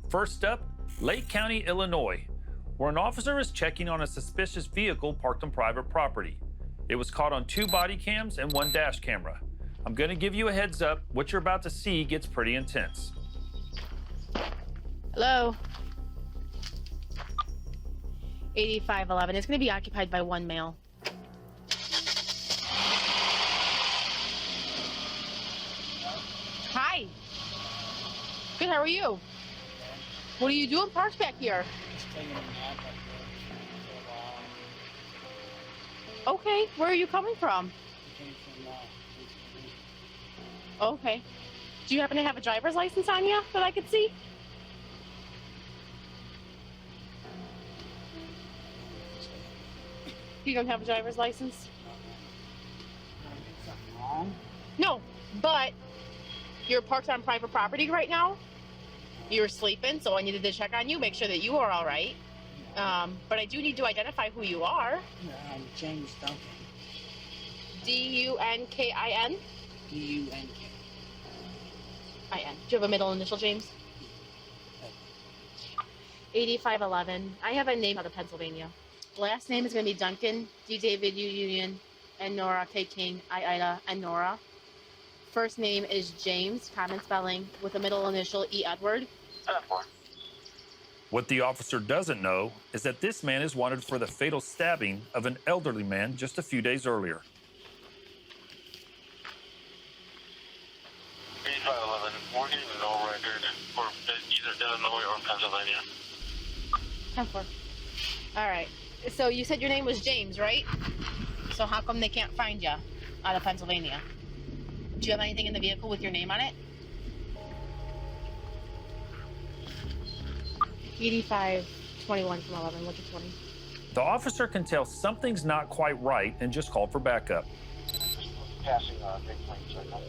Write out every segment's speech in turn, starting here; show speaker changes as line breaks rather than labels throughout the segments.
First up, Lake County, Illinois, where an officer is checking on a suspicious vehicle parked on private property. It was caught on 2 body cams and 1 dash camera. I'm going to give you a heads up. What you're about to see gets pretty intense.
Hello? 8511. It's going to be occupied by 1 male. Hi. Good, how are you? What are you doing parked back here?
Just taking a nap up there for a while.
Okay, where are you coming from?
I came from
Okay. Do you happen to have a driver's license on you that I could see? You don't have a driver's license?
something wrong.
No, but you're parked on private property right now. You're sleeping, so I needed to check on you, make sure that you are all right. But I do need to identify who you are.
I'm James Duncan.
D-U-N-K-I-N?
D-U-N-K.
I-N. Do you have a middle initial, James? 8511. I have a name out of Pennsylvania. Last name is going to be Duncan, D. David, U. Union, and Nora, K. King, I. Ida, and Nora. First name is James, common spelling, with a middle initial, E. Edward.
What the officer doesn't know is that this man is wanted for the fatal stabbing of an elderly man just a few days earlier.
8511, we're getting no record for either Illinois or Pennsylvania.
10-4. All right. So you said your name was James, right? So how come they can't find you out of Pennsylvania? Do you have anything in the vehicle with your name on it? 8521 from 11. Look at 20.
The officer can tell something's not quite right and just called for backup.
Passing Big Plains right now.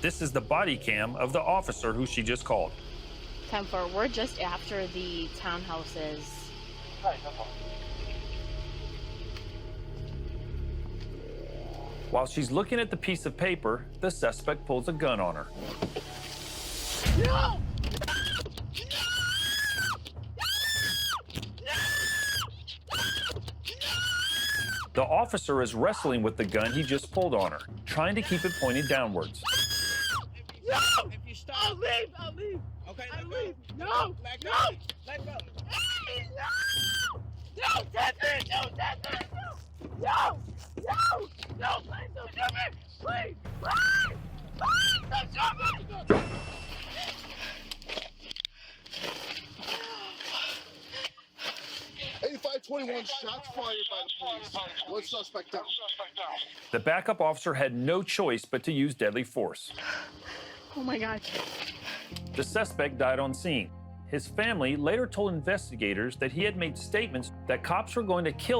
This is the body cam of the officer who she just called.
10-4. We're just after the townhouses.
Right, no problem.
While she's looking at the piece of paper, the suspect pulls a gun on her.
No!
The officer is wrestling with the gun he just pulled on her, trying to keep it pointed downwards.
No! If you stop, I'll leave. Okay, let go.
No!
Let go.
No!
Let go.
Hey, no! No, Desmond! No, Desmond! No! No! No, please don't shoot me! Please! Please! Please don't shoot me!
8521, shots fired by the police. One suspect down.
The backup officer had no choice but to use deadly force.
Oh my God.
The suspect died on scene. His family later told investigators that he had made statements that cops were going to kill him.